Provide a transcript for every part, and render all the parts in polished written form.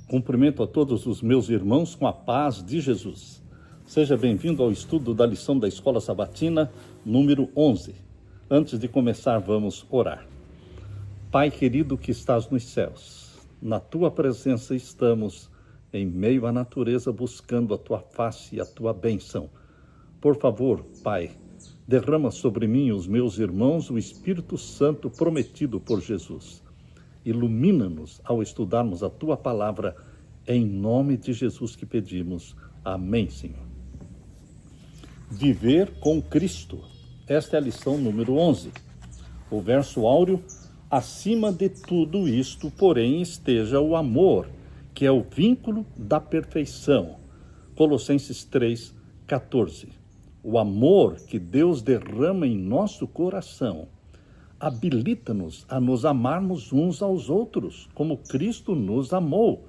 Cumprimento a todos os meus irmãos com a paz de Jesus. Seja bem-vindo ao estudo da lição da Escola Sabatina, número 11. Antes de começar, vamos orar. Pai querido que estás nos céus, na Tua presença estamos, em meio à natureza, buscando a Tua face e a Tua bênção. Por favor, Pai, derrama sobre mim e os meus irmãos o Espírito Santo prometido por Jesus. Ilumina-nos ao estudarmos a Tua palavra, em nome de Jesus que pedimos. Amém, Senhor. Viver com Cristo. Esta é a lição número 11. O verso áureo: acima de tudo isto, porém, esteja o amor, que é o vínculo da perfeição. Colossenses 3:14. O amor que Deus derrama em nosso coração habilita-nos a nos amarmos uns aos outros, como Cristo nos amou.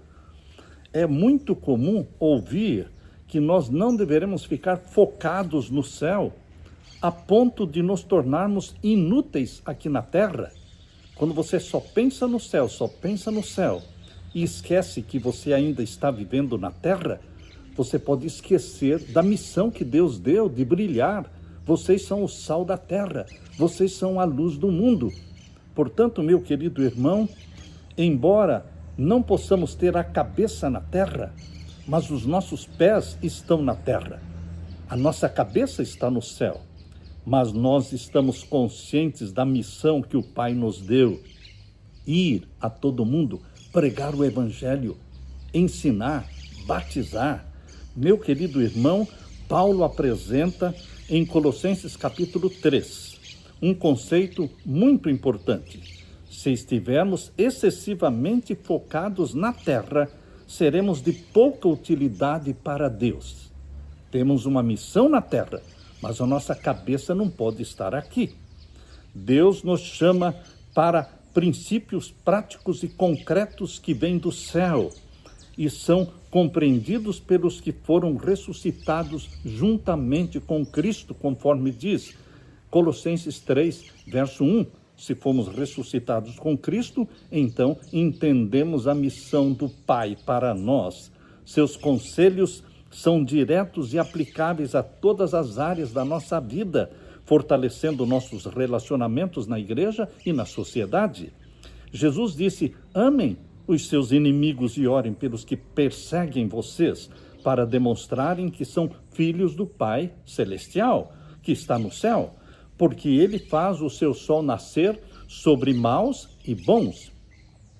É muito comum ouvir que nós não deveremos ficar focados no céu, a ponto de nos tornarmos inúteis aqui na terra. Quando você só pensa no céu, e esquece que você ainda está vivendo na terra, você pode esquecer da missão que Deus deu de brilhar. Vocês são o sal da terra, vocês são a luz do mundo. Portanto, meu querido irmão, embora não possamos ter a cabeça na terra, mas os nossos pés estão na terra. A nossa cabeça está no céu, mas nós estamos conscientes da missão que o Pai nos deu: ir a todo mundo, pregar o Evangelho, ensinar, batizar. Meu querido irmão, Paulo apresenta em Colossenses capítulo 3 um conceito muito importante. Se estivermos excessivamente focados na terra, seremos de pouca utilidade para Deus. Temos uma missão na terra, mas a nossa cabeça não pode estar aqui. Deus nos chama para princípios práticos e concretos que vêm do céu e são compreendidos pelos que foram ressuscitados juntamente com Cristo, conforme diz Colossenses 3, verso 1. Se fomos ressuscitados com Cristo, então entendemos a missão do Pai para nós. Seus conselhos são diretos e aplicáveis a todas as áreas da nossa vida, fortalecendo nossos relacionamentos na igreja e na sociedade. Jesus disse: amem os seus inimigos e orem pelos que perseguem vocês, para demonstrarem que são filhos do Pai Celestial, que está no céu, porque Ele faz o seu sol nascer sobre maus e bons.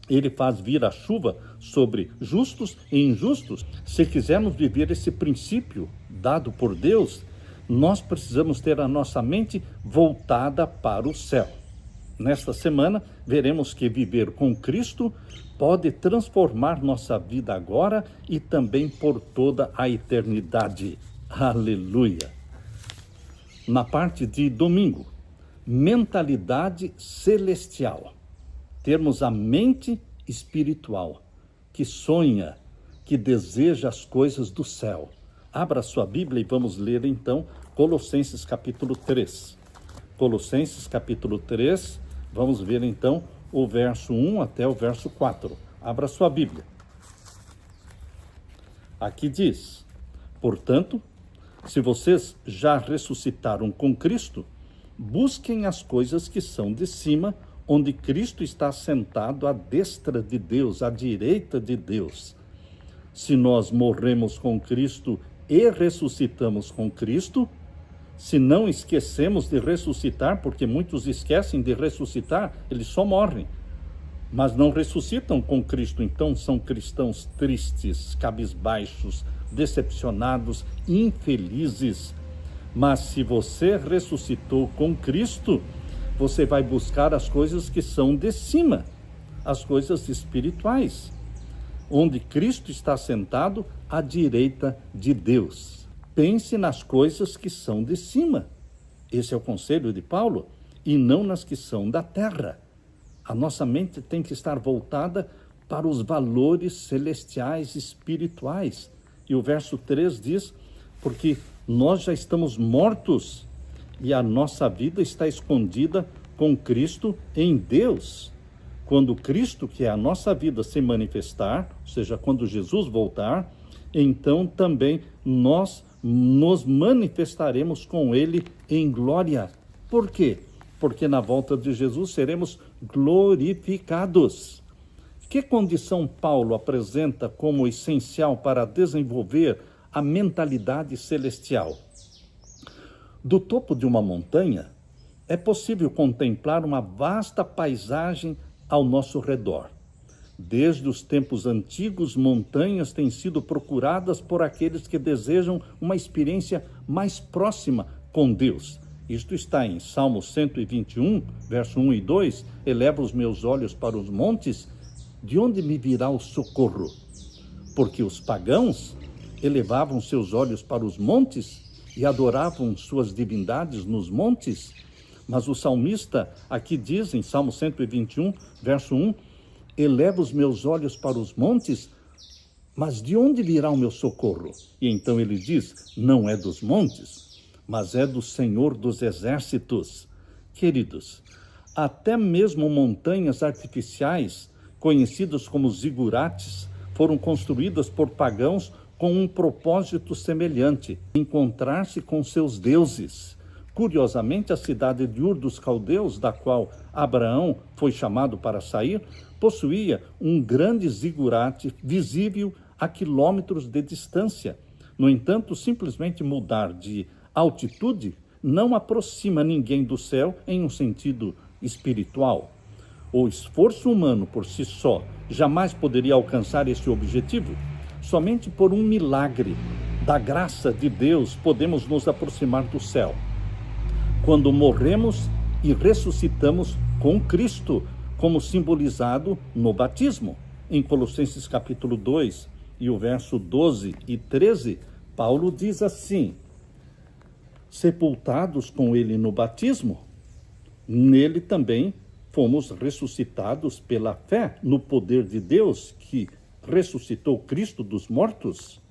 Ele faz vir a chuva sobre justos e injustos. Se quisermos viver esse princípio dado por Deus, nós precisamos ter a nossa mente voltada para o céu. Nesta semana, veremos que viver com Cristo pode transformar nossa vida agora e também por toda a eternidade. Aleluia! Na parte de domingo, mentalidade celestial. Termos a mente espiritual, que sonha, que deseja as coisas do céu. Abra sua Bíblia e vamos ler então Colossenses capítulo 3. Colossenses capítulo 3, vamos ver então o verso 1 até o verso 4. Abra sua Bíblia. Aqui diz: portanto, se vocês já ressuscitaram com Cristo, busquem as coisas que são de cima, onde Cristo está sentado à destra de Deus, à direita de Deus. Se nós morremos com Cristo e ressuscitamos com Cristo, se não esquecemos de ressuscitar, porque muitos esquecem de ressuscitar, eles só morrem, mas não ressuscitam com Cristo, então são cristãos tristes, cabisbaixos, decepcionados, infelizes. Mas se você ressuscitou com Cristo, você vai buscar as coisas que são de cima, as coisas espirituais, onde Cristo está sentado à direita de Deus. Pense nas coisas que são de cima. Esse é o conselho de Paulo, e não nas que são da terra. A nossa mente tem que estar voltada para os valores celestiais espirituais. E o verso 3 diz: porque nós já estamos mortos e a nossa vida está escondida com Cristo em Deus. Quando Cristo, que é a nossa vida, se manifestar, ou seja, quando Jesus voltar, então também nós nos manifestaremos com ele em glória. Por quê? Porque na volta de Jesus seremos glorificados. Que condição Paulo apresenta como essencial para desenvolver a mentalidade celestial? Do topo de uma montanha, é possível contemplar uma vasta paisagem ao nosso redor. Desde os tempos antigos, montanhas têm sido procuradas por aqueles que desejam uma experiência mais próxima com Deus. Isto está em Salmo 121, verso 1 e 2. Eleva os meus olhos para os montes, de onde me virá o socorro? Porque os pagãos elevavam seus olhos para os montes e adoravam suas divindades nos montes. Mas o salmista aqui diz, em Salmo 121, verso 1, eleva os meus olhos para os montes, mas de onde virá o meu socorro? E então ele diz, não é dos montes, mas é do Senhor dos exércitos. Queridos, até mesmo montanhas artificiais, conhecidas como zigurates, foram construídas por pagãos com um propósito semelhante, encontrar-se com seus deuses. Curiosamente, a cidade de Ur dos Caldeus, da qual Abraão foi chamado para sair, possuía um grande zigurate visível a quilômetros de distância. No entanto, simplesmente mudar de altitude não aproxima ninguém do céu em um sentido espiritual. O esforço humano por si só jamais poderia alcançar esse objetivo. Somente por um milagre da graça de Deus podemos nos aproximar do céu. Quando morremos e ressuscitamos com Cristo, como simbolizado no batismo. Em Colossenses capítulo 2 e o verso 12 e 13, Paulo diz assim, sepultados com ele no batismo, nele também fomos ressuscitados pela fé no poder de Deus que ressuscitou Cristo dos mortos.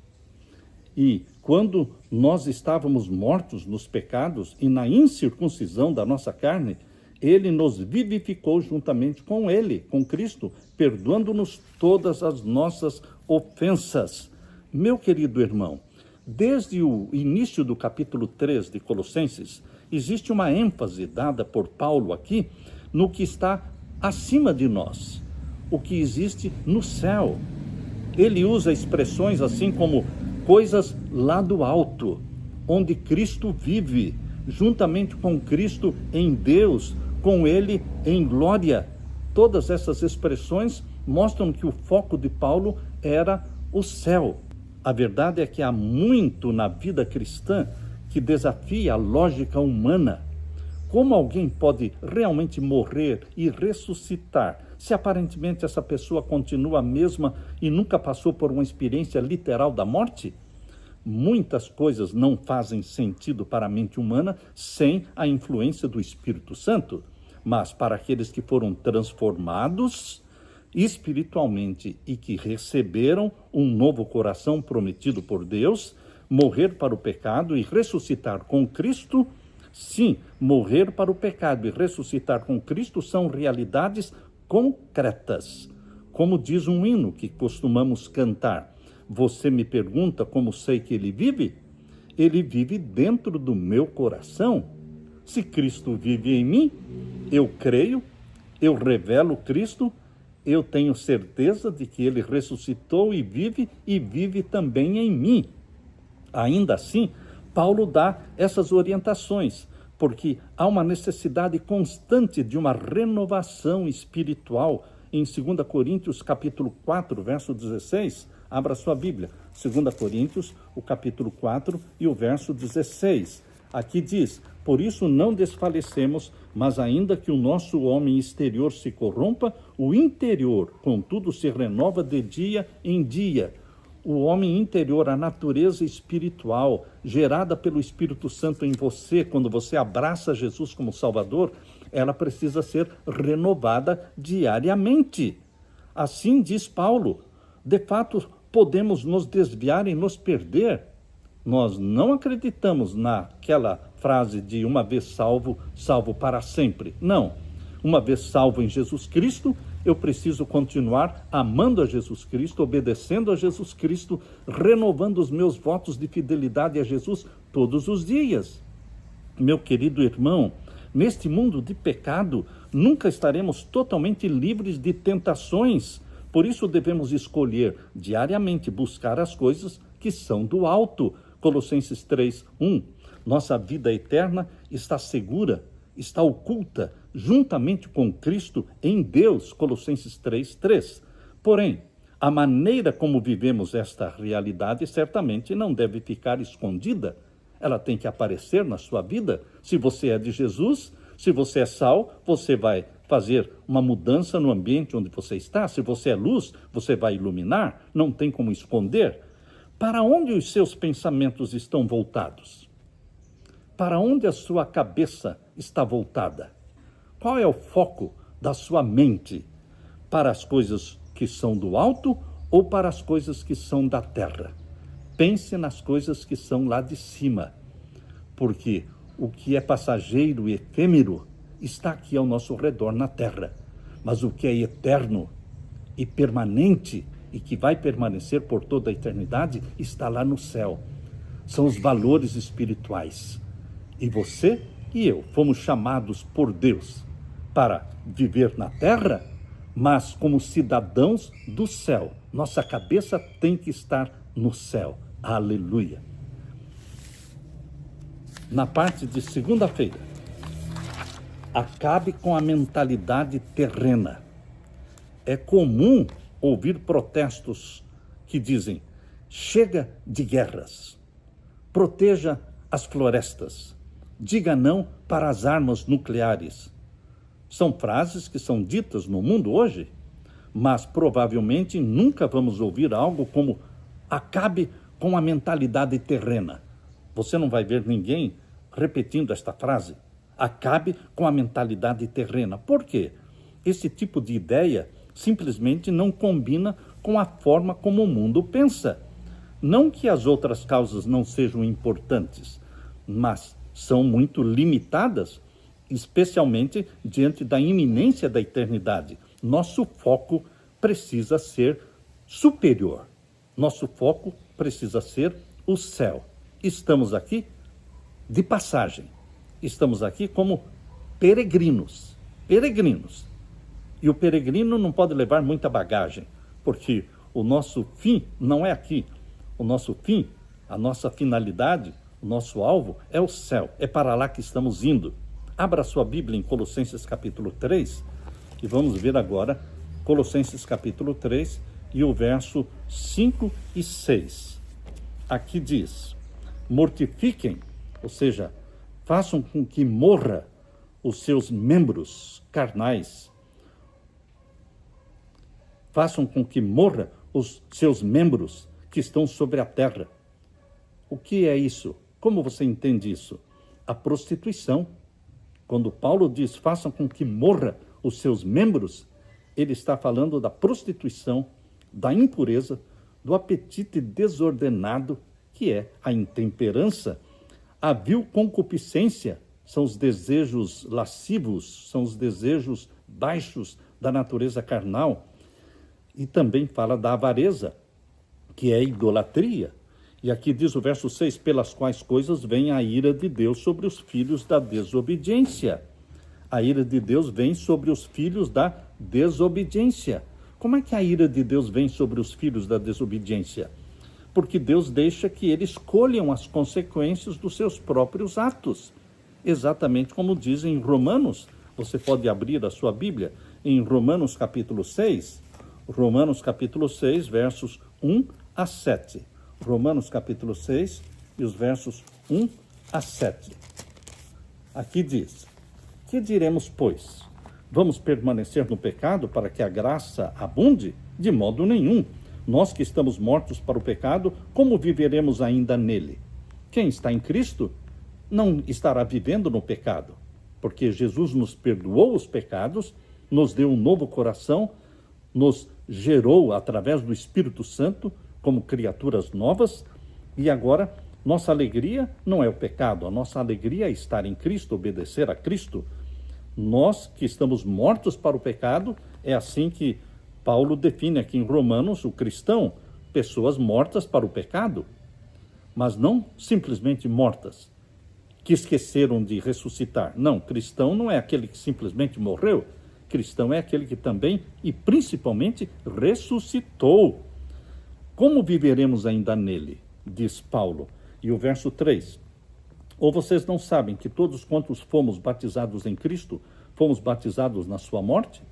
E quando nós estávamos mortos nos pecados e na incircuncisão da nossa carne, ele nos vivificou juntamente com ele, com Cristo, perdoando-nos todas as nossas ofensas. Meu querido irmão, desde o início do capítulo 3 de Colossenses, existe uma ênfase dada por Paulo aqui no que está acima de nós, o que existe no céu. Ele usa expressões assim como coisas lá do alto, onde Cristo vive, juntamente com Cristo em Deus, com ele em glória. Todas essas expressões mostram que o foco de Paulo era o céu. A verdade é que há muito na vida cristã que desafia a lógica humana. Como alguém pode realmente morrer e ressuscitar, se aparentemente essa pessoa continua a mesma e nunca passou por uma experiência literal da morte? Muitas coisas não fazem sentido para a mente humana sem a influência do Espírito Santo. Mas para aqueles que foram transformados espiritualmente e que receberam um novo coração prometido por Deus, morrer para o pecado e ressuscitar com Cristo, sim, morrer para o pecado e ressuscitar com Cristo são realidades concretas. Como diz um hino que costumamos cantar, você me pergunta como sei que ele vive? Ele vive dentro do meu coração. Se Cristo vive em mim, eu creio, eu revelo Cristo, eu tenho certeza de que ele ressuscitou e vive também em mim. Ainda assim, Paulo dá essas orientações, porque há uma necessidade constante de uma renovação espiritual. Em 2 Coríntios, capítulo 4, verso 16, abra sua Bíblia, 2 Coríntios, o capítulo 4 e o verso 16. Aqui diz, por isso não desfalecemos, mas ainda que o nosso homem exterior se corrompa, o interior, contudo, se renova de dia em dia. O homem interior, a natureza espiritual, gerada pelo Espírito Santo em você, quando você abraça Jesus como Salvador, ela precisa ser renovada diariamente. Assim diz Paulo, de fato, podemos nos desviar e nos perder. Nós não acreditamos naquela frase de uma vez salvo, salvo para sempre. Não. Uma vez salvo em Jesus Cristo, eu preciso continuar amando a Jesus Cristo, obedecendo a Jesus Cristo, renovando os meus votos de fidelidade a Jesus todos os dias. Meu querido irmão, neste mundo de pecado, nunca estaremos totalmente livres de tentações. Por isso devemos escolher diariamente buscar as coisas que são do alto. Colossenses 3:1. Nossa vida eterna está segura, está oculta, juntamente com Cristo em Deus. Colossenses 3:3. Porém, a maneira como vivemos esta realidade certamente não deve ficar escondida. Ela tem que aparecer na sua vida. Se você é de Jesus, se você é sal, você vai fazer uma mudança no ambiente onde você está. Se você é luz, você vai iluminar. Não tem como esconder. Para onde os seus pensamentos estão voltados? Para onde a sua cabeça está voltada? Qual é o foco da sua mente? Para as coisas que são do alto ou para as coisas que são da terra? Pense nas coisas que são lá de cima, porque o que é passageiro e efêmero está aqui ao nosso redor na terra, mas o que é eterno e permanente e que vai permanecer por toda a eternidade está lá no céu. São os valores espirituais. E você e eu fomos chamados por Deus para viver na terra, mas como cidadãos do céu. Nossa cabeça tem que estar no céu. Aleluia. Na parte de segunda-feira, acabe com a mentalidade terrena. É comum ouvir protestos que dizem: chega de guerras, proteja as florestas, diga não para as armas nucleares. São frases que são ditas no mundo hoje, mas provavelmente nunca vamos ouvir algo como: acabe com a mentalidade terrena. Você não vai ver ninguém repetindo esta frase: acabe com a mentalidade terrena. Por quê? Esse tipo de ideia simplesmente não combina com a forma como o mundo pensa. Não que as outras causas não sejam importantes, mas são muito limitadas, especialmente diante da iminência da eternidade. Nosso foco precisa ser superior. Nosso foco precisa ser o céu. Estamos aqui de passagem. Estamos aqui como peregrinos. Peregrinos. E o peregrino não pode levar muita bagagem, porque o nosso fim não é aqui. O nosso fim, a nossa finalidade, o nosso alvo é o céu. É para lá que estamos indo. Abra sua Bíblia em Colossenses capítulo 3 e vamos ver agora Colossenses capítulo 3 e o verso 5 e 6. Aqui diz: mortifiquem, ou seja, façam com que morra os seus membros carnais. Façam com que morra os seus membros que estão sobre a terra. O que é isso? Como você entende isso? A prostituição. Quando Paulo diz, façam com que morra os seus membros, ele está falando da prostituição, da impureza, do apetite desordenado, que é a intemperança. A vil concupiscência são os desejos lascivos, são os desejos baixos da natureza carnal. E também fala da avareza, que é a idolatria. E aqui diz o verso 6, pelas quais coisas vem a ira de Deus sobre os filhos da desobediência. A ira de Deus vem sobre os filhos da desobediência. Como é que a ira de Deus vem sobre os filhos da desobediência? Porque Deus deixa que eles colham as consequências dos seus próprios atos. Exatamente como diz em Romanos. Você pode abrir a sua Bíblia em Romanos capítulo 6. Romanos capítulo 6, versos 1 a 7. Romanos capítulo 6 e os versos 1 a 7. Aqui diz: que diremos, pois? Vamos permanecer no pecado para que a graça abunde? De modo nenhum. Nós que estamos mortos para o pecado, como viveremos ainda nele? Quem está em Cristo não estará vivendo no pecado, porque Jesus nos perdoou os pecados, nos deu um novo coração, nos gerou através do Espírito Santo como criaturas novas, e agora nossa alegria não é o pecado, a nossa alegria é estar em Cristo, obedecer a Cristo. Nós que estamos mortos para o pecado, É assim que Paulo define aqui em Romanos o cristão, pessoas mortas para o pecado, mas não simplesmente mortas, que esqueceram de ressuscitar. Não, cristão não é aquele que simplesmente morreu. Cristão é aquele que também e principalmente ressuscitou. Como viveremos ainda nele? Diz Paulo. E o verso 3. Ou vocês não sabem que todos quantos fomos batizados em Cristo, fomos batizados na sua morte?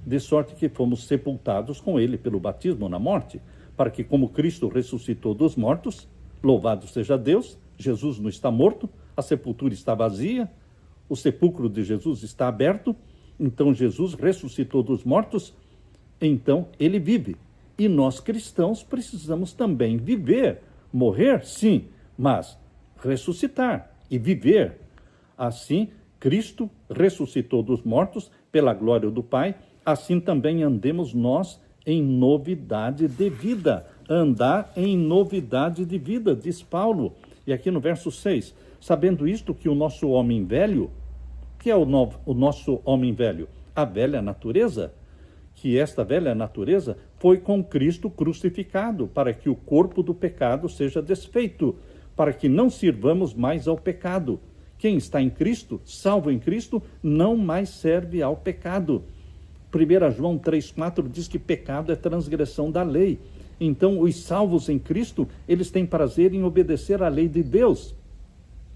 De sorte que fomos sepultados com ele pelo batismo na morte, para que como Cristo ressuscitou dos mortos, louvado seja Deus, Jesus não está morto, a sepultura está vazia, o sepulcro de Jesus está aberto, então Jesus ressuscitou dos mortos, então ele vive. E nós cristãos precisamos também viver, morrer sim, mas ressuscitar e viver. Assim, Cristo ressuscitou dos mortos pela glória do Pai, assim também andemos nós em novidade de vida. Andar em novidade de vida, diz Paulo. E aqui no verso 6, sabendo isto que o nosso homem velho, que é o nosso homem velho? A velha natureza, que esta velha natureza foi com Cristo crucificado, para que o corpo do pecado seja desfeito, para que não sirvamos mais ao pecado. Quem está em Cristo, salvo em Cristo, não mais serve ao pecado. 1 João 3,4 diz que pecado é transgressão da lei. Então, os salvos em Cristo, eles têm prazer em obedecer à lei de Deus,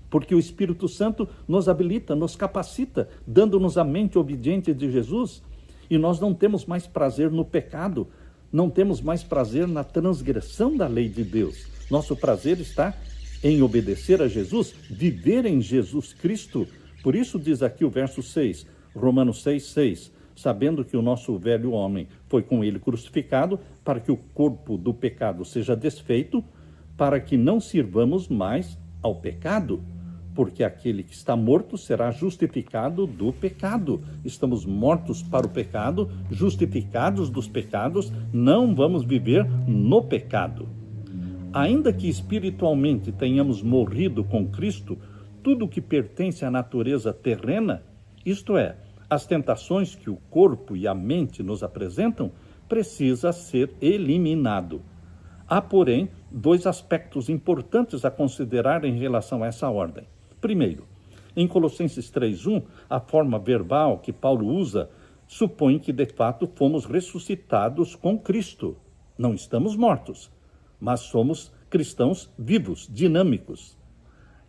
porque o Espírito Santo nos habilita, nos capacita, dando-nos a mente obediente de Jesus, e nós não temos mais prazer no pecado, não temos mais prazer na transgressão da lei de Deus. Nosso prazer está em obedecer a Jesus, viver em Jesus Cristo. Por isso diz aqui o verso 6, Romanos 6,6, sabendo que o nosso velho homem foi com ele crucificado, para que o corpo do pecado seja desfeito, para que não sirvamos mais ao pecado, porque aquele que está morto será justificado do pecado. Estamos mortos para o pecado, justificados dos pecados, não vamos viver no pecado. Ainda que espiritualmente tenhamos morrido com Cristo, tudo que pertence à natureza terrena, isto é, as tentações que o corpo e a mente nos apresentam, precisa ser eliminado. Há, porém, dois aspectos importantes a considerar em relação a essa ordem. Primeiro, em Colossenses 3,1, a forma verbal que Paulo usa supõe que, de fato, fomos ressuscitados com Cristo. Não estamos mortos, mas somos cristãos vivos, dinâmicos.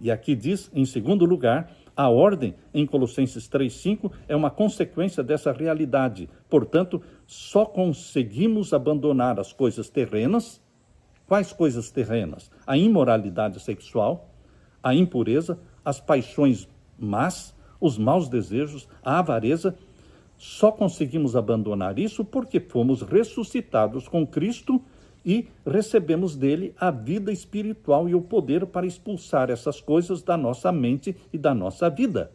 E aqui diz, em segundo lugar, a ordem em Colossenses 3,5 é uma consequência dessa realidade. Portanto, só conseguimos abandonar as coisas terrenas. Quais coisas terrenas? A imoralidade sexual, a impureza, as paixões más, os maus desejos, a avareza. Só conseguimos abandonar isso porque fomos ressuscitados com Cristo e recebemos dele a vida espiritual e o poder para expulsar essas coisas da nossa mente e da nossa vida.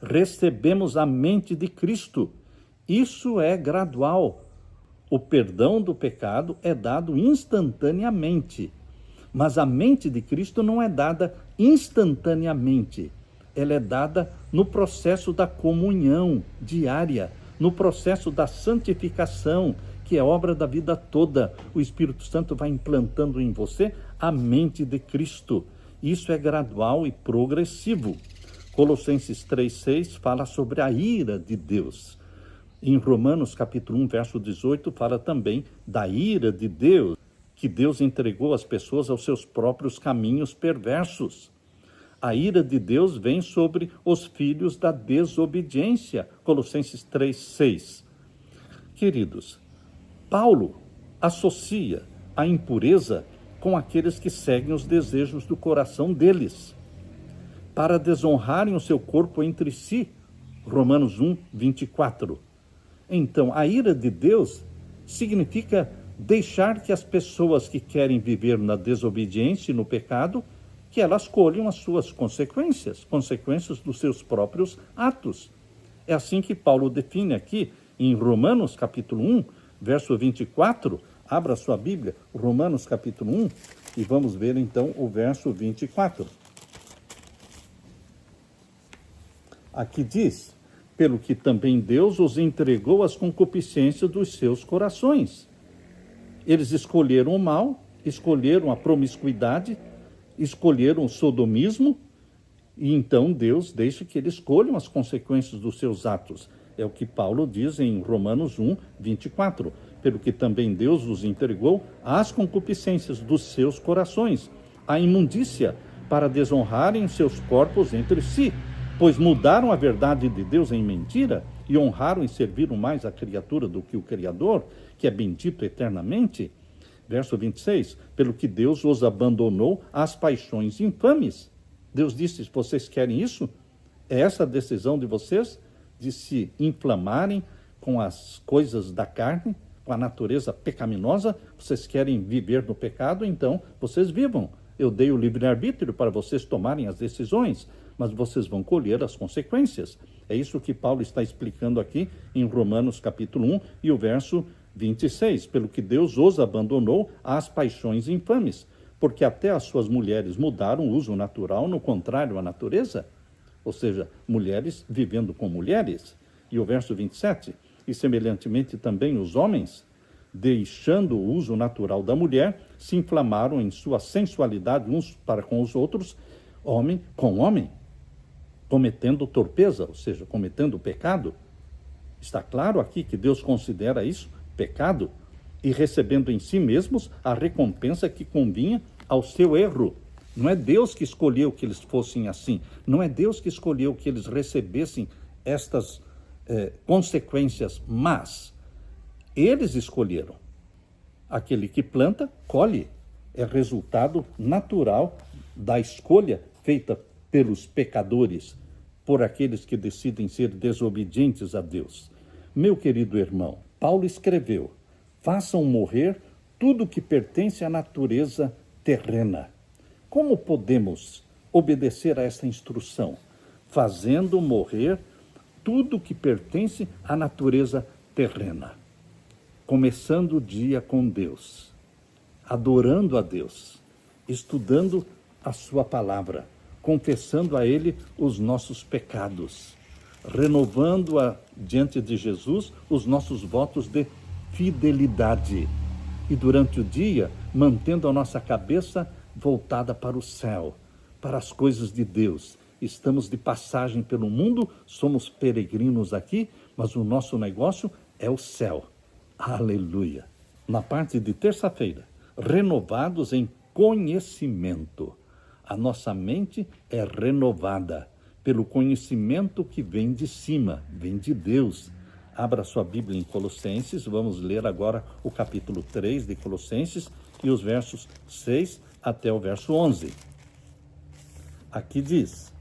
Recebemos a mente de Cristo. Isso é gradual. O perdão do pecado é dado instantaneamente. Mas a mente de Cristo não é dada instantaneamente. Ela é dada no processo da comunhão diária, no processo da santificação, que é obra da vida toda. O Espírito Santo vai implantando em você a mente de Cristo. Isso é gradual e progressivo. Colossenses 3,6 fala sobre a ira de Deus. Em Romanos capítulo 1, verso 18, fala também da ira de Deus, que Deus entregou as pessoas aos seus próprios caminhos perversos. A ira de Deus vem sobre os filhos da desobediência. Colossenses 3,6. Queridos, Paulo associa a impureza com aqueles que seguem os desejos do coração deles, para desonrarem o seu corpo entre si. Romanos 1, 24. Então, a ira de Deus significa deixar que as pessoas que querem viver na desobediência e no pecado, que elas colham as suas consequências dos seus próprios atos. É assim que Paulo define aqui em Romanos capítulo 1, verso 24, abra sua Bíblia, Romanos capítulo 1, e vamos ver então o verso 24. Aqui diz, pelo que também Deus os entregou às concupiscências dos seus corações. Eles escolheram o mal, escolheram a promiscuidade, escolheram o sodomismo, e então Deus deixa que eles escolham as consequências dos seus atos. É o que Paulo diz em Romanos 1, 24. Pelo que também Deus os entregou às concupiscências dos seus corações, à imundícia, para desonrarem seus corpos entre si, pois mudaram a verdade de Deus em mentira e honraram e serviram mais a criatura do que o Criador, que é bendito eternamente. Verso 26, pelo que Deus os abandonou às paixões infames. Deus disse, vocês querem isso? É essa a decisão de vocês? De se inflamarem com as coisas da carne, com a natureza pecaminosa? Vocês querem viver no pecado? Então, vocês vivam. Eu dei o livre-arbítrio para vocês tomarem as decisões, mas vocês vão colher as consequências. É isso que Paulo está explicando aqui em Romanos capítulo 1 e o verso 26. Pelo que Deus os abandonou às paixões infames, porque até as suas mulheres mudaram o uso natural no contrário à natureza, ou seja, mulheres vivendo com mulheres. E o verso 27, e semelhantemente também os homens, deixando o uso natural da mulher, se inflamaram em sua sensualidade uns para com os outros, homem com homem, cometendo torpeza, ou seja, cometendo pecado. Está claro aqui que Deus considera isso pecado e recebendo em si mesmos a recompensa que convinha ao seu erro. Não é Deus que escolheu que eles fossem assim, não é Deus que escolheu que eles recebessem estas consequências, mas eles escolheram. Aquele que planta, colhe. É resultado natural da escolha feita pelos pecadores, por aqueles que decidem ser desobedientes a Deus. Meu querido irmão, Paulo escreveu, façam morrer tudo que pertence à natureza terrena. Como podemos obedecer a esta instrução? Fazendo morrer tudo que pertence à natureza terrena. Começando o dia com Deus, adorando a Deus, estudando a sua palavra, confessando a Ele os nossos pecados, renovando diante de Jesus os nossos votos de fidelidade. E durante o dia, mantendo a nossa cabeça voltada para o céu, para as coisas de Deus. Estamos de passagem pelo mundo, somos peregrinos aqui, mas o nosso negócio é o céu. Aleluia! Na parte de terça-feira, renovados em conhecimento. A nossa mente é renovada pelo conhecimento que vem de cima, vem de Deus. Abra sua Bíblia em Colossenses, vamos ler agora o capítulo 3 de Colossenses e os versos 6 até o verso 11. Aqui diz,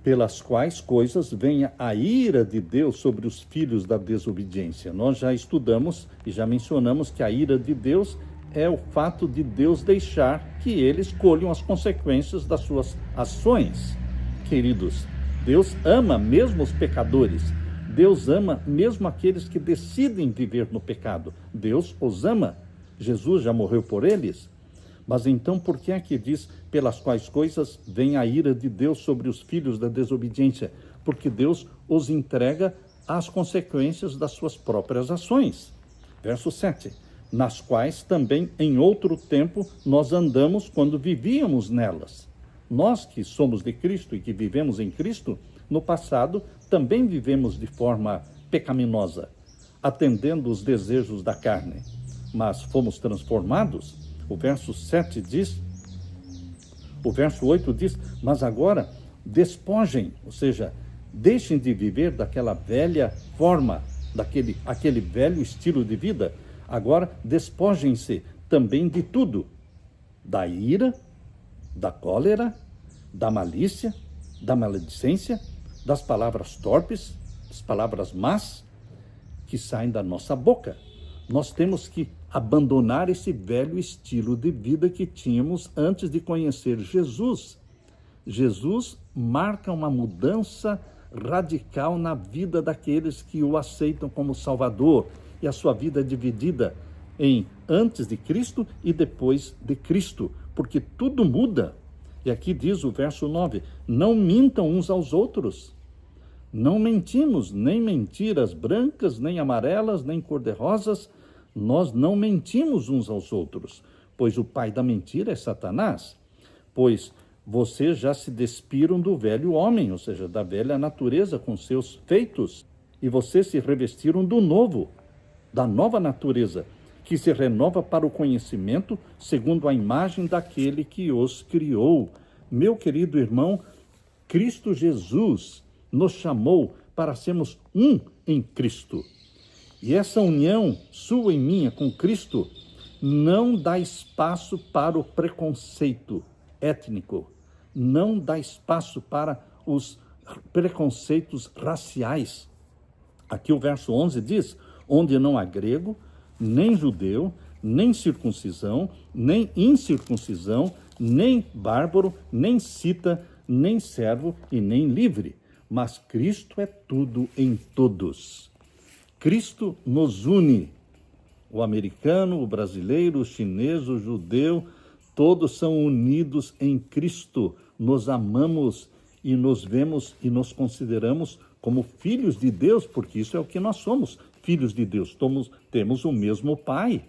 pelas quais coisas venha a ira de Deus sobre os filhos da desobediência. Nós já estudamos e já mencionamos que a ira de Deus é o fato de Deus deixar que eles colham as consequências das suas ações. Queridos, Deus ama mesmo os pecadores. Deus ama mesmo aqueles que decidem viver no pecado. Deus os ama. Jesus já morreu por eles. Mas então por que é que diz, pelas quais coisas vem a ira de Deus sobre os filhos da desobediência? Porque Deus os entrega às consequências das suas próprias ações. Verso 7. Nas quais também em outro tempo nós andamos quando vivíamos nelas. Nós que somos de Cristo e que vivemos em Cristo, no passado também vivemos de forma pecaminosa, atendendo os desejos da carne. Mas fomos transformados. O verso 7 diz, o verso 8 diz, mas agora despojem, ou seja, deixem de viver daquela velha forma, aquele velho estilo de vida. Agora despojem-se também de tudo, da ira, da cólera, da malícia, da maledicência, das palavras torpes, das palavras más que saem da nossa boca. Nós temos que abandonar esse velho estilo de vida que tínhamos antes de conhecer Jesus. Jesus marca uma mudança radical na vida daqueles que o aceitam como Salvador, e a sua vida é dividida em antes de Cristo e depois de Cristo, porque tudo muda. E aqui diz o verso 9, não mintam uns aos outros, Não mentimos, nem mentiras brancas, nem amarelas, nem cor-de-rosas. Nós não mentimos uns aos outros, pois o pai da mentira é Satanás. Pois vocês já se despiram do velho homem, ou seja, da velha natureza com seus feitos, e vocês se revestiram do novo, da nova natureza, que se renova para o conhecimento segundo a imagem daquele que os criou. Meu querido irmão, Cristo Jesus nos chamou para sermos um em Cristo. E essa união sua e minha com Cristo não dá espaço para o preconceito étnico, não dá espaço para os preconceitos raciais. Aqui o verso 11 diz: onde não há grego, nem judeu, nem circuncisão, nem incircuncisão, nem bárbaro, nem cita, nem servo e nem livre, mas Cristo é tudo em todos. Cristo nos une. O americano, o brasileiro, o chinês, o judeu, todos são unidos em Cristo. Nos amamos e nos vemos e nos consideramos como filhos de Deus, porque isso é o que nós somos, filhos de Deus. Temos o mesmo Pai,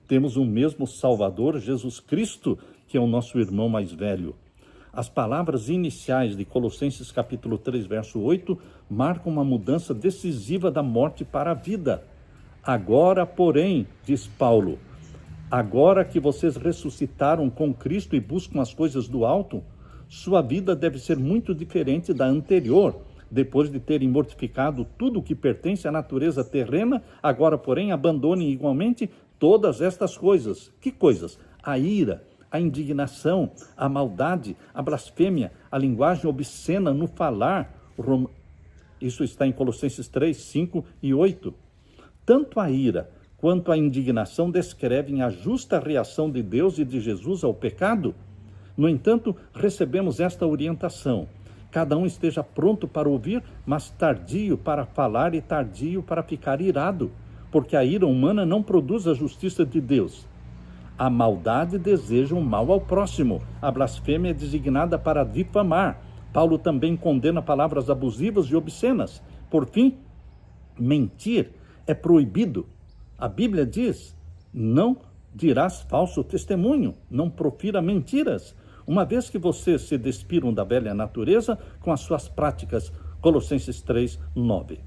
temos o mesmo Salvador, Jesus Cristo, que é o nosso irmão mais velho. As palavras iniciais de Colossenses capítulo 3, verso 8, marcam uma mudança decisiva da morte para a vida. Agora, porém, diz Paulo, agora que vocês ressuscitaram com Cristo e buscam as coisas do alto, sua vida deve ser muito diferente da anterior. Depois de terem mortificado tudo o que pertence à natureza terrena, agora, porém, abandonem igualmente todas estas coisas. Que coisas? A ira, a indignação, a maldade, a blasfêmia, a linguagem obscena no falar. Isso está em Colossenses 3, 5 e 8. Tanto a ira quanto a indignação descrevem a justa reação de Deus e de Jesus ao pecado. No entanto, recebemos esta orientação: cada um esteja pronto para ouvir, mas tardio para falar e tardio para ficar irado, porque a ira humana não produz a justiça de Deus. A maldade deseja o mal ao próximo. A blasfêmia é designada para difamar. Paulo também condena palavras abusivas e obscenas. Por fim, mentir é proibido. A Bíblia diz: não dirás falso testemunho, não profira mentiras. Uma vez que vocês se despiram da velha natureza com as suas práticas. Colossenses 3, 9.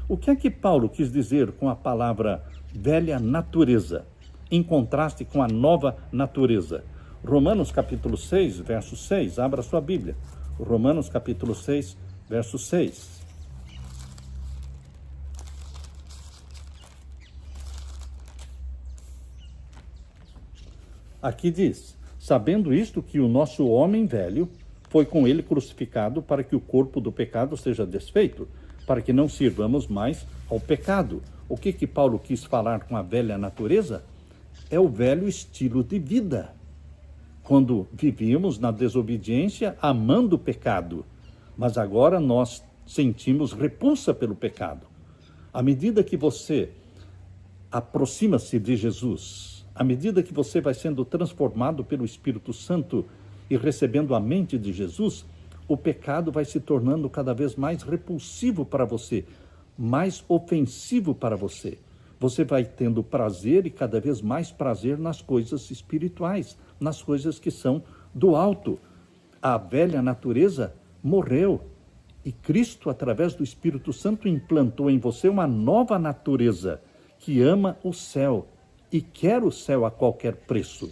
O que é que Paulo quis dizer com a palavra velha natureza, em contraste com a nova natureza? Romanos capítulo 6, verso 6, abra sua Bíblia. Romanos capítulo 6, verso 6. Aqui diz: sabendo isto, que o nosso homem velho foi com ele crucificado para que o corpo do pecado seja desfeito, para que não sirvamos mais ao pecado. O que Paulo quis falar com a velha natureza? É o velho estilo de vida. Quando vivíamos na desobediência, amando o pecado, mas agora nós sentimos repulsa pelo pecado. À medida que você aproxima-se de Jesus, à medida que você vai sendo transformado pelo Espírito Santo e recebendo a mente de Jesus, o pecado vai se tornando cada vez mais repulsivo para você, mais ofensivo para você. Você vai tendo prazer e cada vez mais prazer nas coisas espirituais, nas coisas que são do alto. A velha natureza morreu e Cristo, através do Espírito Santo, implantou em você uma nova natureza que ama o céu e quer o céu a qualquer preço.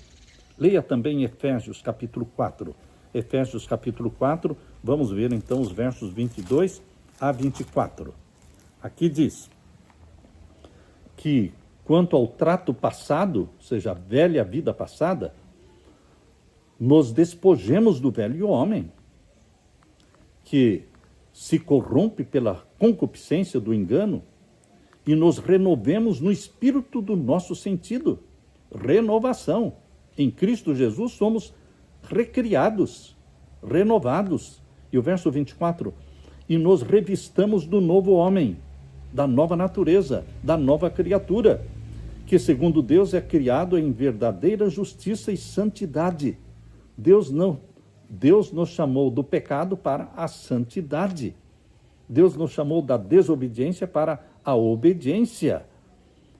Leia também Efésios capítulo 4. Efésios capítulo 4, vamos ver então os versos 22 a 24. Aqui diz que, quanto ao trato passado, ou seja, a velha vida passada, nos despojemos do velho homem, que se corrompe pela concupiscência do engano, e nos renovemos no espírito do nosso sentido. Renovação. Em Cristo Jesus somos recriados, renovados. E o verso 24, e nos revistamos do novo homem, da nova natureza, da nova criatura, que segundo Deus é criado em verdadeira justiça e santidade. Deus nos chamou do pecado para a santidade. Deus nos chamou da desobediência para a obediência.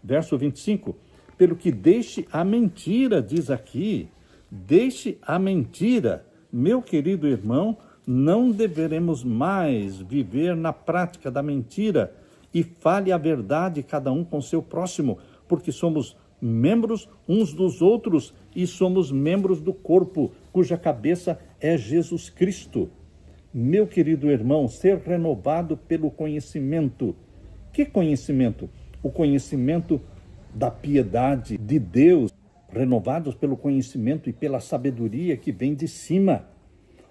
Verso 25, pelo que deixe a mentira, diz aqui, deixe a mentira. Meu querido irmão, não deveremos mais viver na prática da mentira e fale a verdade cada um com seu próximo, porque somos membros uns dos outros e somos membros do corpo, cuja cabeça é Jesus Cristo. Meu querido irmão, ser renovado pelo conhecimento. Que conhecimento? O conhecimento da piedade de Deus, renovados pelo conhecimento e pela sabedoria que vem de cima.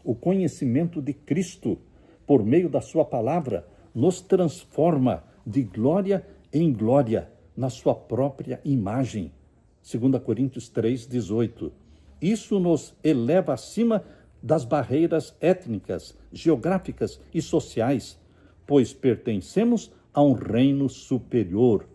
O conhecimento de Cristo, por meio da sua palavra, nos transforma de glória em glória na sua própria imagem. 2 Coríntios 3:18. Isso nos eleva acima das barreiras étnicas, geográficas e sociais, pois pertencemos a um reino superior.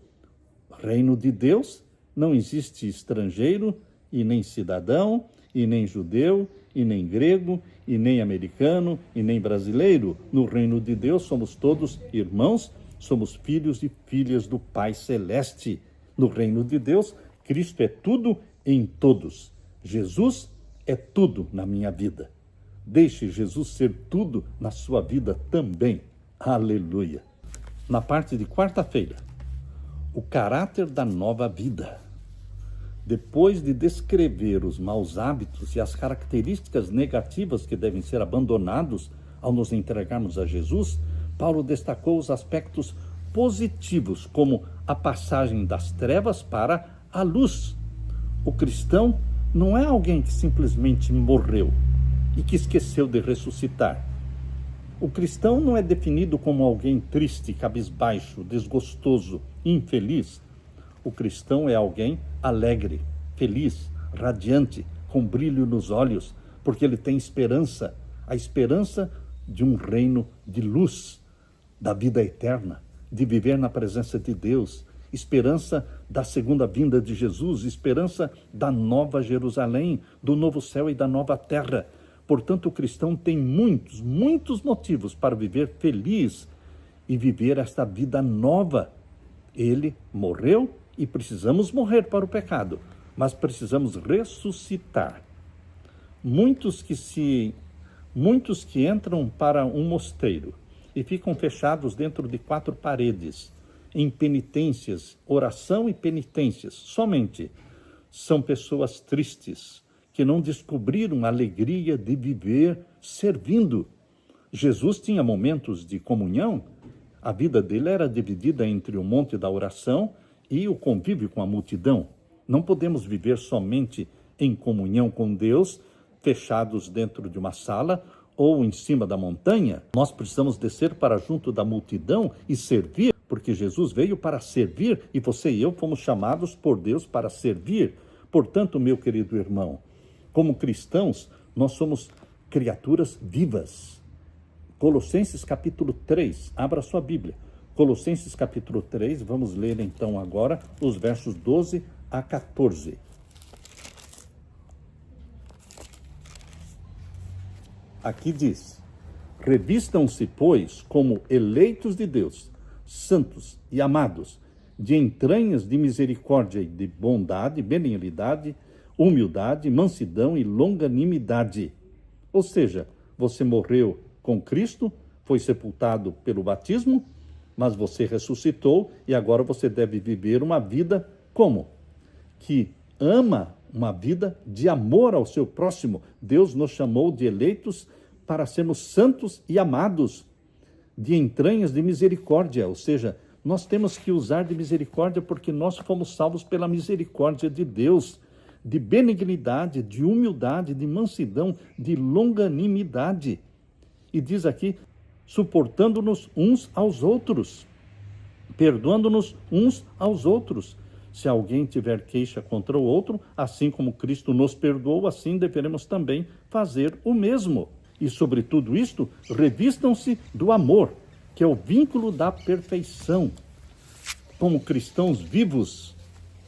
Reino de Deus, não existe estrangeiro e nem cidadão, e nem judeu, e nem grego, e nem americano, e nem brasileiro. No reino de Deus somos todos irmãos, somos filhos e filhas do Pai Celeste. No reino de Deus, Cristo é tudo em todos. Jesus é tudo na minha vida. Deixe Jesus ser tudo na sua vida também. Aleluia. Na parte de quarta-feira, o caráter da nova vida. Depois de descrever os maus hábitos e as características negativas que devem ser abandonados ao nos entregarmos a Jesus, Paulo destacou os aspectos positivos, como a passagem das trevas para a luz. O cristão não é alguém que simplesmente morreu e que esqueceu de ressuscitar. O cristão não é definido como alguém triste, cabisbaixo, desgostoso, infeliz. O cristão é alguém alegre, feliz, radiante, com brilho nos olhos, porque ele tem esperança, a esperança de um reino de luz, da vida eterna, de viver na presença de Deus, esperança da segunda vinda de Jesus, esperança da nova Jerusalém, do novo céu e da nova terra. Portanto, o cristão tem muitos motivos para viver feliz e viver esta vida nova. Ele morreu e precisamos morrer para o pecado, mas precisamos ressuscitar. Muitos que entram para um mosteiro e ficam fechados dentro de 4 paredes, em penitências, oração e penitências, somente, são pessoas tristes, que não descobriram a alegria de viver servindo. Jesus tinha momentos de comunhão, a vida dele era dividida entre o monte da oração e o convívio com a multidão. Não podemos viver somente em comunhão com Deus, fechados dentro de uma sala ou em cima da montanha. Nós precisamos descer para junto da multidão e servir, porque Jesus veio para servir e você e eu fomos chamados por Deus para servir. Portanto, meu querido irmão, como cristãos, nós somos criaturas vivas. Colossenses capítulo 3, abra sua Bíblia. Colossenses capítulo 3, vamos ler então agora os versos 12 a 14. Aqui diz: revistam-se, pois, como eleitos de Deus, santos e amados, de entranhas de misericórdia e de bondade, benignidade, humildade, mansidão e longanimidade. Ou seja, você morreu com Cristo, foi sepultado pelo batismo, mas você ressuscitou e agora você deve viver uma vida como? Que ama, uma vida de amor ao seu próximo. Deus nos chamou de eleitos para sermos santos e amados, de entranhas de misericórdia, ou seja, nós temos que usar de misericórdia porque nós fomos salvos pela misericórdia de Deus, de benignidade, de humildade, de mansidão, de longanimidade. E diz aqui, suportando-nos uns aos outros, perdoando-nos uns aos outros. Se alguém tiver queixa contra o outro, assim como Cristo nos perdoou, assim deveremos também fazer o mesmo. E sobre tudo isto, revistam-se do amor, que é o vínculo da perfeição. Como cristãos vivos,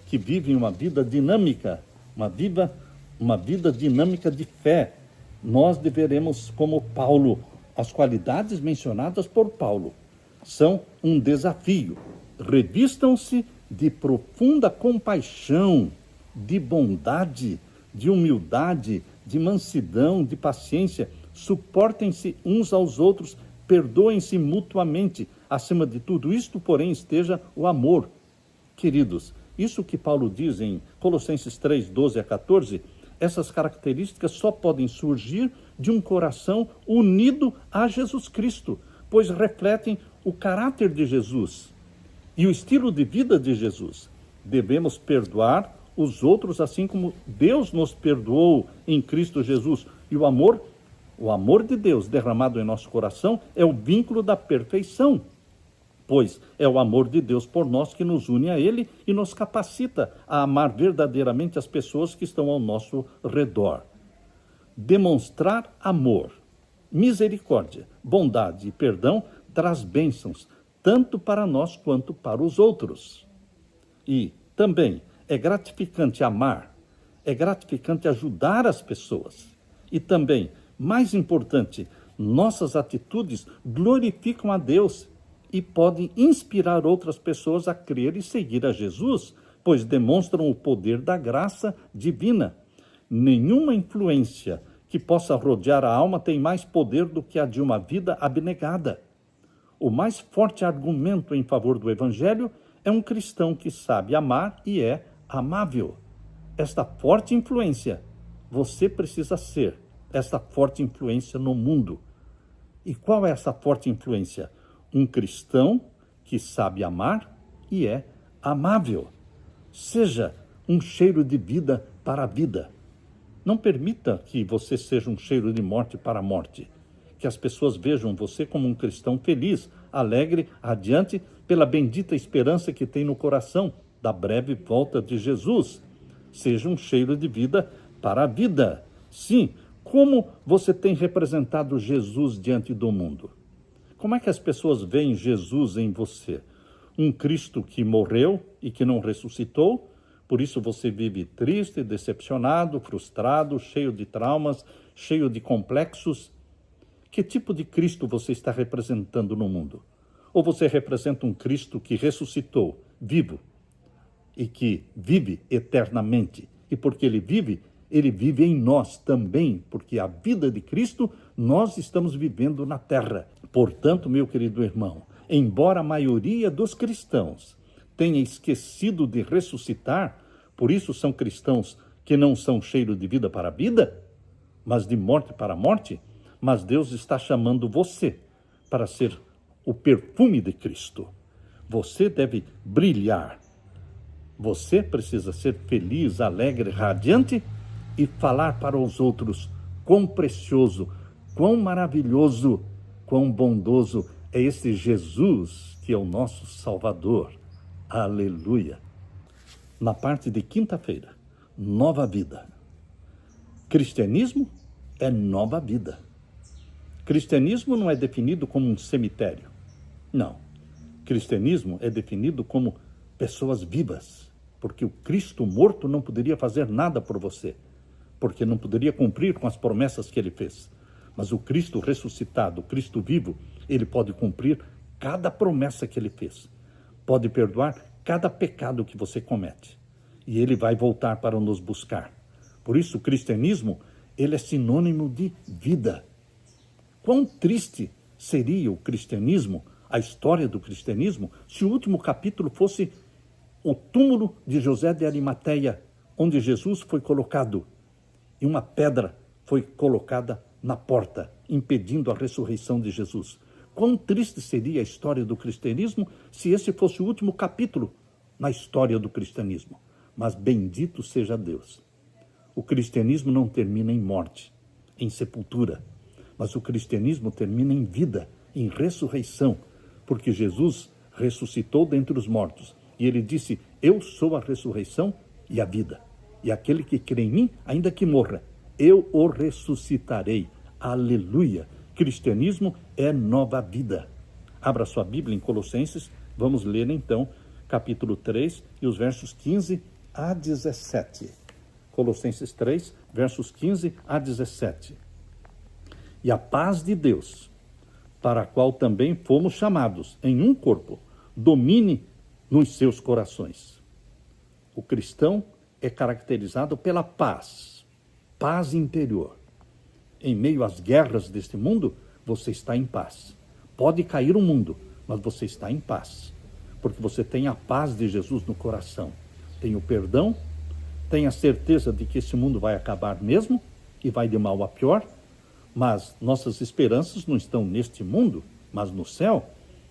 que vivem uma vida dinâmica, uma vida dinâmica de fé, nós deveremos, como Paulo, as qualidades mencionadas por Paulo, são um desafio. Revistam-se de profunda compaixão, de bondade, de humildade, de mansidão, de paciência. Suportem-se uns aos outros, perdoem-se mutuamente. Acima de tudo isto, porém, esteja o amor. Queridos, isso que Paulo diz em Colossenses 3, 12 a 14, essas características só podem surgir de um coração unido a Jesus Cristo, pois refletem o caráter de Jesus e o estilo de vida de Jesus. Devemos perdoar os outros assim como Deus nos perdoou em Cristo Jesus. E o amor de Deus derramado em nosso coração é o vínculo da perfeição, pois é o amor de Deus por nós que nos une a Ele e nos capacita a amar verdadeiramente as pessoas que estão ao nosso redor. Demonstrar amor, misericórdia, bondade e perdão traz bênçãos, tanto para nós quanto para os outros. E também é gratificante amar, é gratificante ajudar as pessoas. E também, mais importante, nossas atitudes glorificam a Deus e podem inspirar outras pessoas a crer e seguir a Jesus, pois demonstram o poder da graça divina. Nenhuma influência que possa rodear a alma tem mais poder do que a de uma vida abnegada. O mais forte argumento em favor do Evangelho é um cristão que sabe amar e é amável. Esta forte influência, você precisa ser esta forte influência no mundo. E qual é essa forte influência? Um cristão que sabe amar e é amável. Seja um cheiro de vida para a vida. Não permita que você seja um cheiro de morte para a morte. Que as pessoas vejam você como um cristão feliz, alegre, radiante, pela bendita esperança que tem no coração da breve volta de Jesus. Seja um cheiro de vida para a vida. Sim, como você tem representado Jesus diante do mundo? Como é que as pessoas veem Jesus em você? Um Cristo que morreu e que não ressuscitou? Por isso você vive triste, decepcionado, frustrado, cheio de traumas, cheio de complexos? Que tipo de Cristo você está representando no mundo? Ou você representa um Cristo que ressuscitou, vivo, e que vive eternamente? E porque ele vive em nós também, porque a vida de Cristo nós estamos vivendo na terra. Portanto, meu querido irmão, embora a maioria dos cristãos tenha esquecido de ressuscitar, por isso são cristãos que não são cheiros de vida para a vida, mas de morte para a morte, mas Deus está chamando você para ser o perfume de Cristo. Você deve brilhar. Você precisa ser feliz, alegre, radiante e falar para os outros quão precioso, quão maravilhoso, quão bondoso é esse Jesus que é o nosso Salvador. Aleluia! Na parte de quinta-feira, nova vida. Cristianismo é nova vida. Cristianismo não é definido como um cemitério. Não. Cristianismo é definido como pessoas vivas, porque o Cristo morto não poderia fazer nada por você, porque não poderia cumprir com as promessas que ele fez. Mas o Cristo ressuscitado, o Cristo vivo, ele pode cumprir cada promessa que ele fez. Pode perdoar cada pecado que você comete. E ele vai voltar para nos buscar. Por isso, o cristianismo, ele é sinônimo de vida. Quão triste seria o cristianismo, a história do cristianismo, se o último capítulo fosse o túmulo de José de Arimateia, onde Jesus foi colocado e uma pedra foi colocada na porta, impedindo a ressurreição de Jesus. Quão triste seria a história do cristianismo se esse fosse o último capítulo na história do cristianismo. Mas bendito seja Deus. O cristianismo não termina em morte, em sepultura, mas o cristianismo termina em vida, em ressurreição, porque Jesus ressuscitou dentre os mortos e ele disse: eu sou a ressurreição e a vida. E aquele que crê em mim, ainda que morra, eu o ressuscitarei. Aleluia! Cristianismo é nova vida. Abra sua Bíblia em Colossenses, vamos ler então capítulo 3 e os versos 15 a 17. Colossenses 3, versos 15 a 17. E a paz de Deus, para a qual também fomos chamados em um corpo, domine nos seus corações. O cristão é caracterizado pela paz, paz interior. Em meio às guerras deste mundo, você está em paz. Pode cair o mundo, mas você está em paz, porque você tem a paz de Jesus no coração. Tem o perdão, tem a certeza de que esse mundo vai acabar mesmo e vai de mal a pior, mas nossas esperanças não estão neste mundo, mas no céu,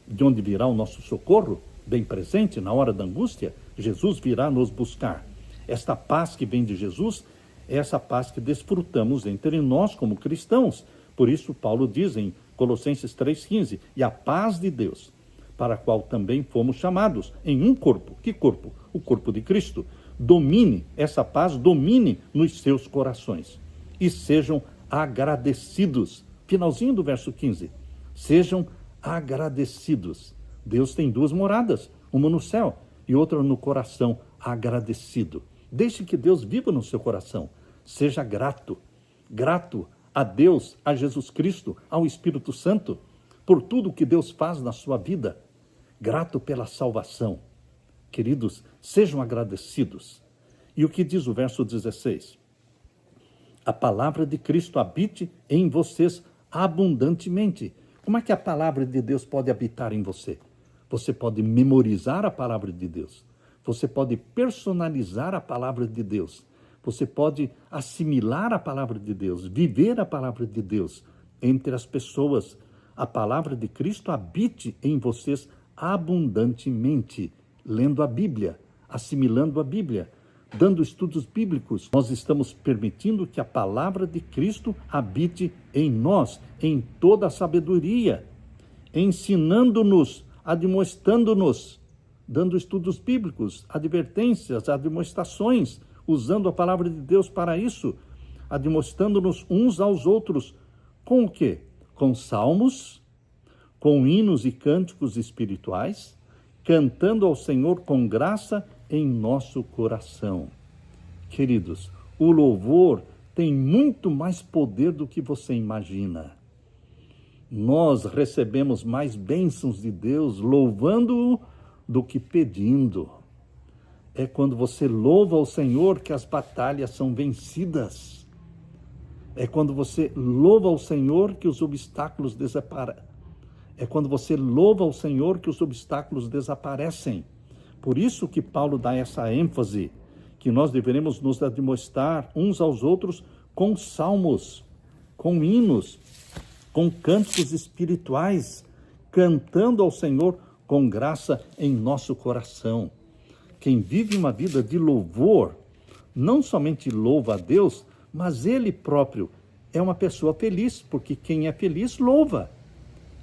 de onde virá o nosso socorro, bem presente na hora da angústia. Jesus virá nos buscar. Esta paz que vem de Jesus é essa paz que desfrutamos entre nós como cristãos. Por isso Paulo diz em Colossenses 3,15, e a paz de Deus, para a qual também fomos chamados em um corpo. Que corpo? O corpo de Cristo. Domine, essa paz domine nos seus corações e sejam agradecidos. Finalzinho do verso 15. Sejam agradecidos. Deus tem duas moradas, uma no céu e outra no coração, agradecido. Deixe que Deus viva no seu coração. Seja grato, grato a Deus, a Jesus Cristo, ao Espírito Santo, por tudo que Deus faz na sua vida. Grato pela salvação. Queridos, sejam agradecidos. E o que diz o verso 16? A palavra de Cristo habite em vocês abundantemente. Como é que a palavra de Deus pode habitar em você? Você pode memorizar a palavra de Deus. Você pode personalizar a palavra de Deus. Você pode assimilar a palavra de Deus, viver a palavra de Deus entre as pessoas. A palavra de Cristo habite em vocês abundantemente, lendo a Bíblia, assimilando a Bíblia, dando estudos bíblicos. Nós estamos permitindo que a palavra de Cristo habite em nós, em toda a sabedoria, ensinando-nos, admoestando-nos, dando estudos bíblicos, advertências, admoestações, usando a palavra de Deus para isso, admoestando-nos uns aos outros. Com o quê? Com salmos, com hinos e cânticos espirituais, cantando ao Senhor com graça em nosso coração. Queridos, o louvor tem muito mais poder do que você imagina. Nós recebemos mais bênçãos de Deus louvando-o do que pedindo. É quando você louva ao Senhor que as batalhas são vencidas. É quando você louva ao Senhor que os obstáculos desaparecem. É quando você louva ao Senhor que os obstáculos desaparecem. Por isso que Paulo dá essa ênfase, que nós deveremos nos admoestar uns aos outros com salmos, com hinos, com cânticos espirituais, cantando ao Senhor com graça em nosso coração. Quem vive uma vida de louvor, não somente louva a Deus, mas ele próprio é uma pessoa feliz, porque quem é feliz louva.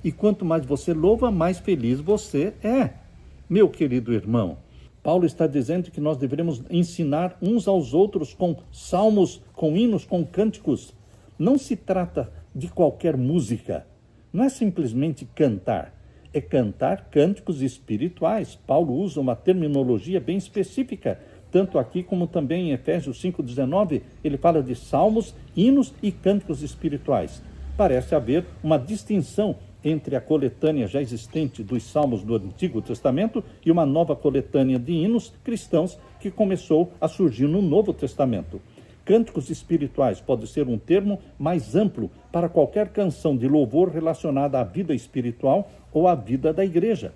E quanto mais você louva, mais feliz você é. Meu querido irmão, Paulo está dizendo que nós deveremos ensinar uns aos outros com salmos, com hinos, com cânticos. Não se trata de qualquer música. Não é simplesmente cantar. É cantar cânticos espirituais. Paulo usa uma terminologia bem específica, tanto aqui como também em Efésios 5,19, ele fala de salmos, hinos e cânticos espirituais. Parece haver uma distinção entre a coletânea já existente dos salmos do Antigo Testamento e uma nova coletânea de hinos cristãos que começou a surgir no Novo Testamento. Cânticos espirituais pode ser um termo mais amplo para qualquer canção de louvor relacionada à vida espiritual ou à vida da igreja.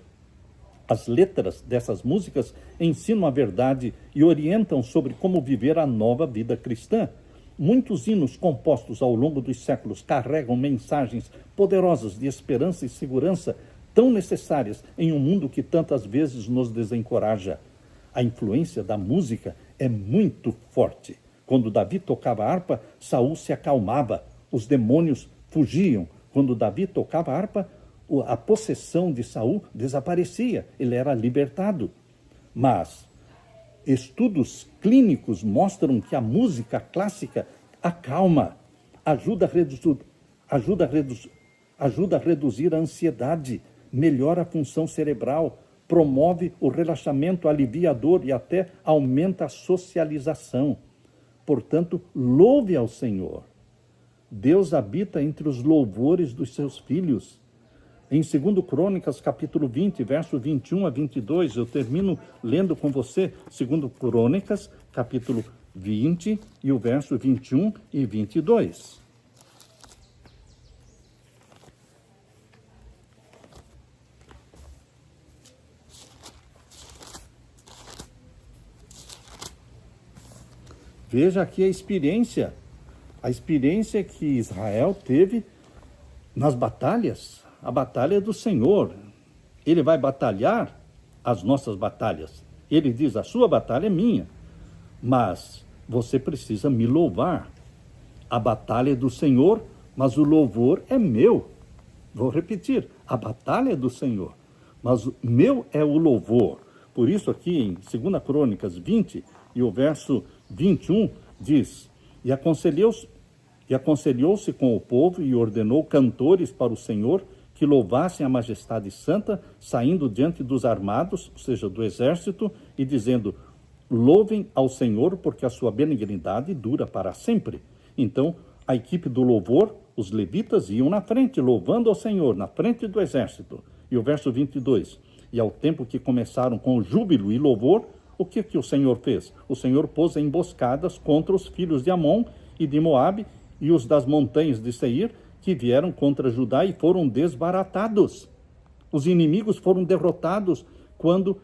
As letras dessas músicas ensinam a verdade e orientam sobre como viver a nova vida cristã. Muitos hinos compostos ao longo dos séculos carregam mensagens poderosas de esperança e segurança, tão necessárias em um mundo que tantas vezes nos desencoraja. A influência da música é muito forte. Quando Davi tocava harpa, Saul se acalmava, os demônios fugiam. Quando Davi tocava harpa, a possessão de Saul desaparecia, ele era libertado. Mas estudos clínicos mostram que a música clássica acalma, ajuda a reduzir a ansiedade, melhora a função cerebral, promove o relaxamento, alivia a dor e até aumenta a socialização. Portanto, louve ao Senhor. Deus habita entre os louvores dos seus filhos. Em 2 Crônicas, capítulo 20, verso 21 a 22, eu termino lendo com você 2 Crônicas, capítulo 20, e o verso 21 e 22. Veja aqui a experiência que Israel teve nas batalhas, a batalha do Senhor. Ele vai batalhar as nossas batalhas. Ele diz, a sua batalha é minha, mas você precisa me louvar. A batalha é do Senhor, mas o louvor é meu. Vou repetir, a batalha é do Senhor, mas o meu é o louvor. Por isso aqui em 2 Crônicas 20 e o verso 21 diz, e aconselhou-se com o povo e ordenou cantores para o Senhor que louvassem a majestade santa, saindo diante dos armados, ou seja, do exército, e dizendo, louvem ao Senhor, porque a sua benignidade dura para sempre. Então, a equipe do louvor, os levitas, iam na frente, louvando ao Senhor, na frente do exército. E o verso 22, e ao tempo que começaram com júbilo e louvor, o que o Senhor fez? O Senhor pôs emboscadas contra os filhos de Amon e de Moabe e os das montanhas de Seir, que vieram contra Judá e foram desbaratados. Os inimigos foram derrotados quando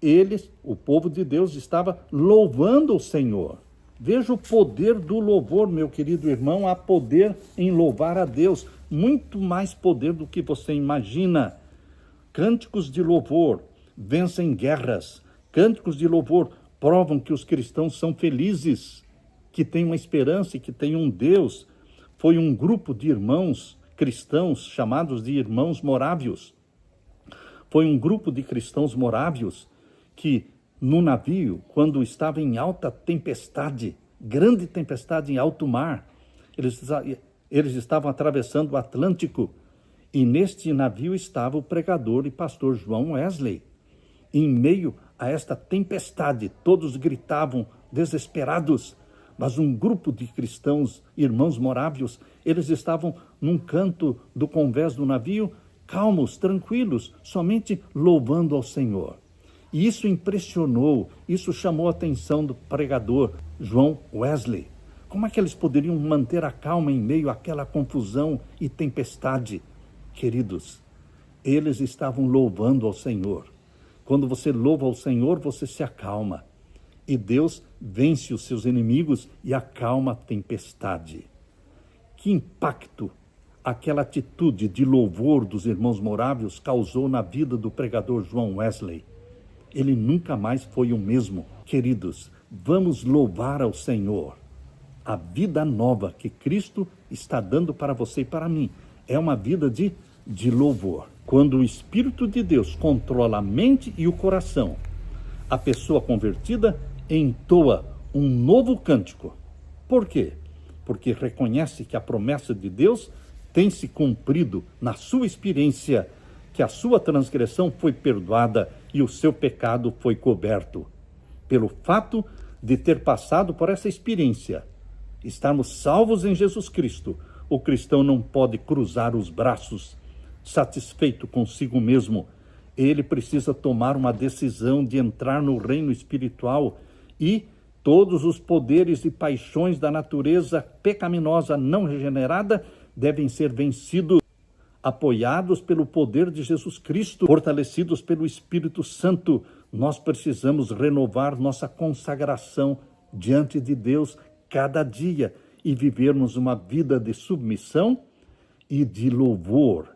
eles, o povo de Deus, estava louvando o Senhor. Veja o poder do louvor, meu querido irmão, há poder em louvar a Deus, muito mais poder do que você imagina. Cânticos de louvor vencem guerras. Cânticos de louvor provam que os cristãos são felizes, que têm uma esperança e que têm um Deus. Foi um grupo de irmãos cristãos chamados de irmãos morávios. Foi um grupo de cristãos morávios que no navio, quando estava em alta tempestade, grande tempestade em alto mar, eles estavam atravessando o Atlântico e neste navio estava o pregador e pastor João Wesley. Em meio a esta tempestade, todos gritavam desesperados, mas um grupo de cristãos, irmãos morávios, eles estavam num canto do convés do navio, calmos, tranquilos, somente louvando ao Senhor. E isso impressionou, isso chamou a atenção do pregador João Wesley. Como é que eles poderiam manter a calma em meio àquela confusão e tempestade? Queridos, eles estavam louvando ao Senhor. Quando você louva ao Senhor, você se acalma. E Deus vence os seus inimigos e acalma a tempestade. Que impacto aquela atitude de louvor dos irmãos morávios causou na vida do pregador João Wesley. Ele nunca mais foi o mesmo. Queridos, vamos louvar ao Senhor. A vida nova que Cristo está dando para você e para mim é uma vida de louvor. Quando o Espírito de Deus controla a mente e o coração, a pessoa convertida entoa um novo cântico. Por quê? Porque reconhece que a promessa de Deus tem se cumprido na sua experiência, que a sua transgressão foi perdoada e o seu pecado foi coberto. Pelo fato de ter passado por essa experiência, estarmos salvos em Jesus Cristo, o cristão não pode cruzar os braços, satisfeito consigo mesmo. Ele precisa tomar uma decisão de entrar no reino espiritual e todos os poderes e paixões da natureza pecaminosa não regenerada devem ser vencidos, apoiados pelo poder de Jesus Cristo, fortalecidos pelo Espírito Santo. Nós precisamos renovar nossa consagração diante de Deus cada dia e vivermos uma vida de submissão e de louvor.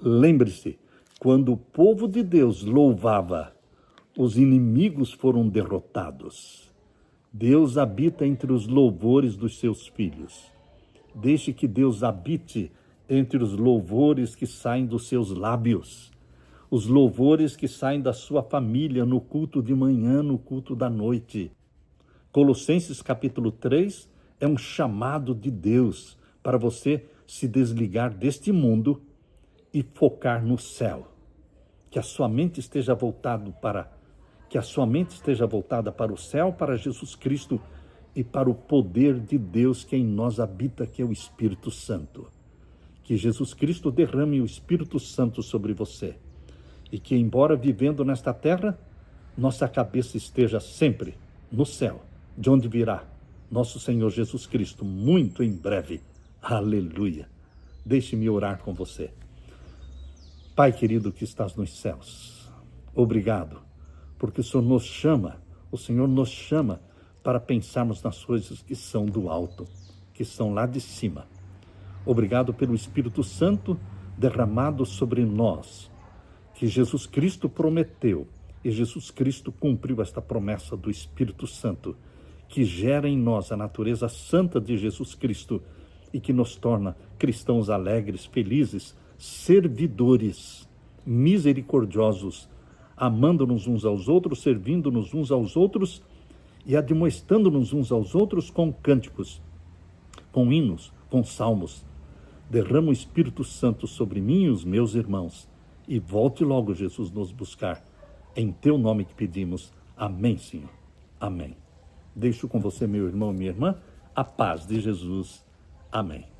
Lembre-se, quando o povo de Deus louvava, os inimigos foram derrotados. Deus habita entre os louvores dos seus filhos. Deixe que Deus habite entre os louvores que saem dos seus lábios, os louvores que saem da sua família no culto de manhã, no culto da noite. Colossenses capítulo 3 é um chamado de Deus para você se desligar deste mundo e focar no céu. Que a sua mente esteja voltada para o céu, para Jesus Cristo e para o poder de Deus que em nós habita, que é o Espírito Santo. Que Que Jesus Cristo derrame o Espírito Santo sobre você. E que, embora vivendo nesta terra, nossa cabeça esteja sempre no céu, de onde virá nosso Senhor Jesus Cristo, muito em breve. Aleluia. Deixe-me orar com você. Pai querido que estás nos céus, obrigado, porque o Senhor nos chama para pensarmos nas coisas que são do alto, que são lá de cima. Obrigado pelo Espírito Santo derramado sobre nós, que Jesus Cristo prometeu, e Jesus Cristo cumpriu esta promessa do Espírito Santo, que gera em nós a natureza santa de Jesus Cristo e que nos torna cristãos alegres, felizes, servidores, misericordiosos, amando-nos uns aos outros, servindo-nos uns aos outros e admoestando-nos uns aos outros com cânticos, com hinos, com salmos. Derrama o Espírito Santo sobre mim e os meus irmãos e volte logo, Jesus, nos buscar. Em teu nome que pedimos. Amém, Senhor. Amém. Deixo com você, meu irmão e minha irmã, a paz de Jesus. Amém.